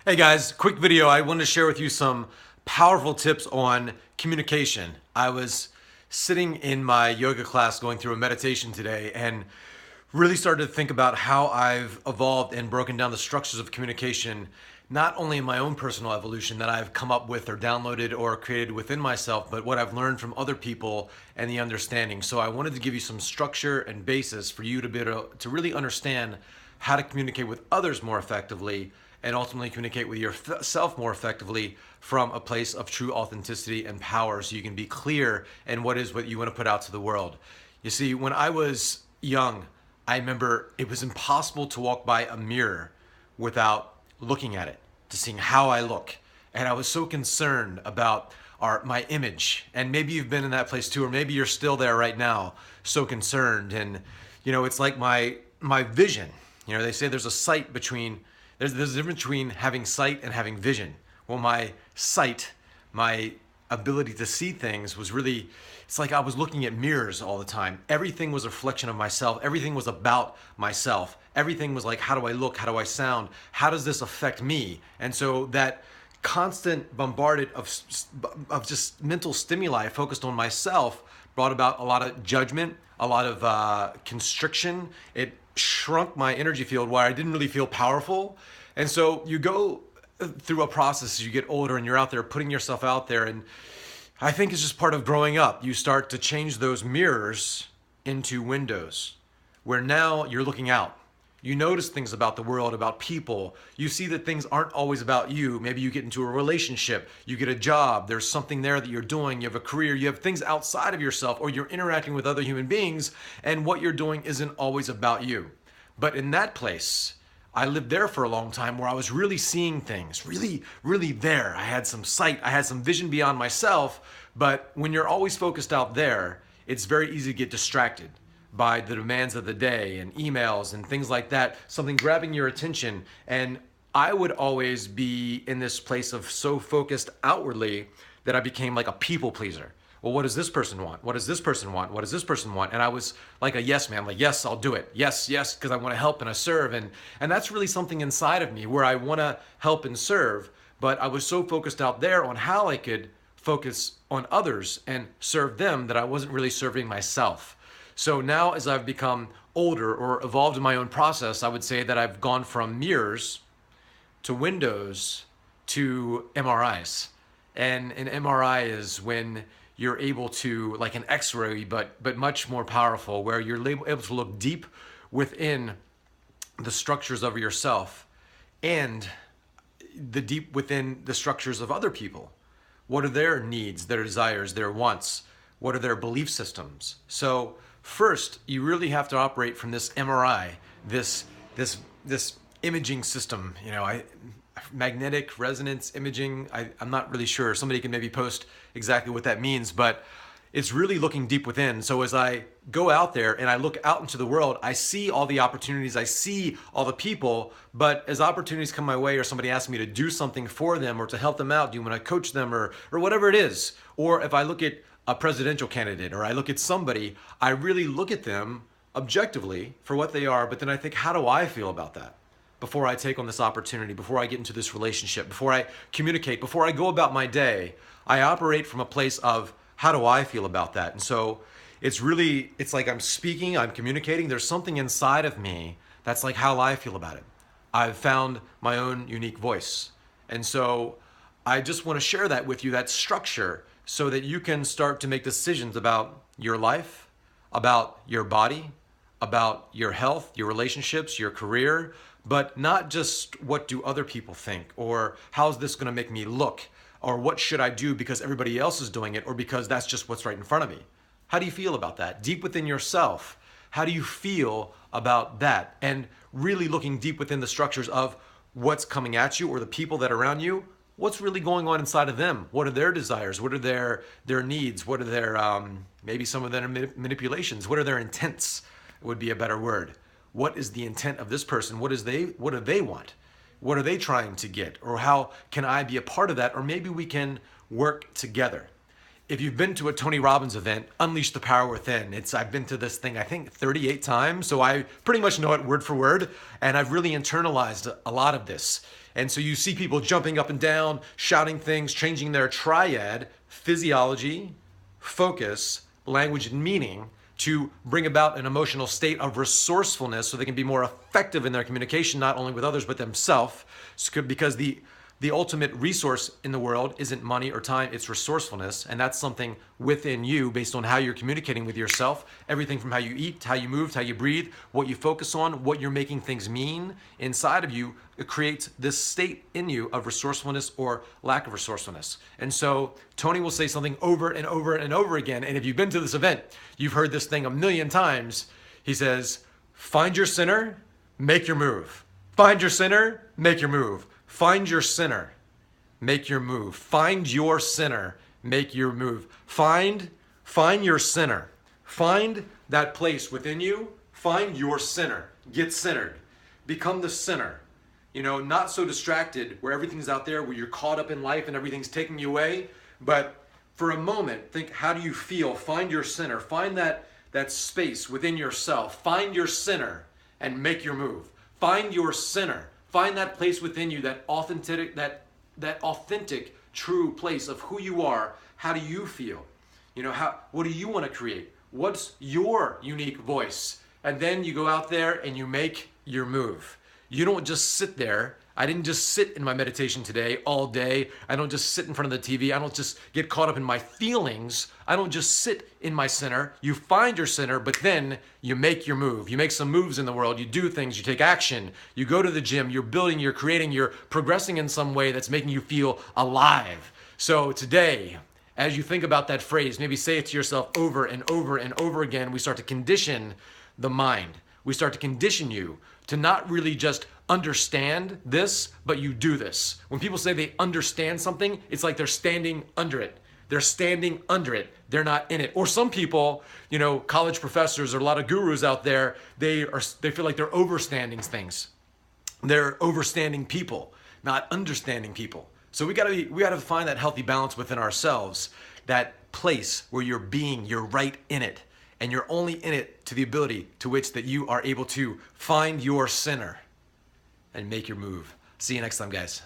Hey guys, quick video. I wanted to share with you some powerful tips on communication. I was sitting in my yoga class going through a meditation today and really started to think about how I've evolved and broken down the structures of communication, not only in my own personal evolution that I've come up with or downloaded or created within myself, but what I've learned from other people and the understanding. So I wanted to give you some structure and basis for you to be able to really understand how to communicate with others more effectively and ultimately communicate with yourself more effectively from a place of true authenticity and power so you can be clear in what you want to put out to the world. You see, when I was young, I remember it was impossible to walk by a mirror without looking at it, to seeing how I look. And I was so concerned about my image. And maybe you've been in that place too, or maybe you're still there right now, so concerned. And it's like my vision. They say there's a difference between having sight and having vision. Well, my sight, my ability to see things was really, it's like I was looking at mirrors all the time. Everything was a reflection of myself. Everything was about myself. Everything was like, how do I look? How do I sound? How does this affect me? And so that constant bombarded of just mental stimuli focused on myself brought about a lot of judgment, a lot of constriction. It shrunk my energy field where I didn't really feel powerful. And so you go through a process as you get older and you're out there putting yourself out there. And I think it's just part of growing up. You start to change those mirrors into windows where now you're looking out. You notice things about the world, about people. You see that things aren't always about you. Maybe you get into a relationship, you get a job, there's something there that you're doing, you have a career, you have things outside of yourself, or you're interacting with other human beings, and what you're doing isn't always about you. But in that place, I lived there for a long time where I was really seeing things, really, really there. I had some sight, I had some vision beyond myself, but when you're always focused out there, it's very easy to get distracted by the demands of the day and emails and things like that, something grabbing your attention. And I would always be in this place of so focused outwardly that I became like a people pleaser. Well, what does this person want? What does this person want? What does this person want? And I was like a yes man, like, yes, I'll do it. Yes, yes, because I want to help and I serve. And that's really something inside of me where I want to help and serve. But I was so focused out there on how I could focus on others and serve them that I wasn't really serving myself. So now as I've become older or evolved in my own process, I would say that I've gone from mirrors to windows to MRIs. And an MRI is when you're able to, like an X-ray, but much more powerful, where you're able to look deep within the structures of yourself and the deep within the structures of other people. What are their needs, their desires, their wants? What are their belief systems? So first, you really have to operate from this MRI, this imaging system. Magnetic resonance imaging. I'm not really sure. Somebody can maybe post exactly what that means, but it's really looking deep within. So as I go out there and I look out into the world, I see all the opportunities, I see all the people, but as opportunities come my way or somebody asks me to do something for them or to help them out, do you want to coach them or whatever it is, or if I look at a presidential candidate or I look at somebody, I really look at them objectively for what they are, but then I think, how do I feel about that? Before I take on this opportunity, before I get into this relationship, before I communicate, before I go about my day, I operate from a place of how do I feel about that? And so it's like I'm speaking, I'm communicating. There's something inside of me that's like how I feel about it. I've found my own unique voice. And so I just want to share that with you, that structure, so that you can start to make decisions about your life, about your body, about your health, your relationships, your career, but not just what do other people think or how's this going to make me look or what should I do because everybody else is doing it or because that's just what's right in front of me. How do you feel about that? Deep within yourself, how do you feel about that? And really looking deep within the structures of what's coming at you or the people that are around you, what's really going on inside of them? What are their desires? What are their needs? What are their, maybe some of their manipulations? What are their intents would be a better word. What is the intent of this person? What do they want? What are they trying to get? Or how can I be a part of that? Or maybe we can work together. If you've been to a Tony Robbins event, Unleash the Power Within, I've been to this thing, I think 38 times, so I pretty much know it word for word, and I've really internalized a lot of this. And so you see people jumping up and down, shouting things, changing their triad, physiology, focus, language, and meaning to bring about an emotional state of resourcefulness so they can be more effective in their communication, not only with others, but themselves. Because the ultimate resource in the world isn't money or time, it's resourcefulness. And that's something within you based on how you're communicating with yourself. Everything from how you eat, how you move, how you breathe, what you focus on, what you're making things mean inside of you, it creates this state in you of resourcefulness or lack of resourcefulness. And so Tony will say something over and over and over again. And if you've been to this event, you've heard this thing a million times. He says, find your center, make your move. Find your center, make your move. Find your center, make your move. Find your center, make your move. Find your center. Find that place within you. Find your center. Get centered. Become the center. You know, not so distracted where everything's out there, where you're caught up in life and everything's taking you away. But for a moment, think, how do you feel? Find your center. Find that space within yourself. Find your center and make your move. Find your center. Find that place within you, that authentic, true place of who you are. How do you feel? You know, what do you want to create? What's your unique voice? And then you go out there and you make your move. You don't just sit there. I didn't just sit in my meditation today all day. I don't just sit in front of the TV. I don't just get caught up in my feelings. I don't just sit in my center. You find your center, but then you make your move. You make some moves in the world. You do things. You take action. You go to the gym. You're building, you're creating, you're progressing in some way that's making you feel alive. So today, as you think about that phrase, maybe say it to yourself over and over and over again. We start to condition the mind. We start to condition you to not really just understand this, but you do this. When people say they understand something, it's like they're standing under it. They're standing under it. They're not in it. Or some people, you know, college professors or a lot of gurus out there, they feel like they're overstanding things. They're overstanding people, not understanding people. So we gotta find that healthy balance within ourselves, that place where you're right in it. And you're only in it to the ability to which that you are able to find your center and make your move. See you next time, guys.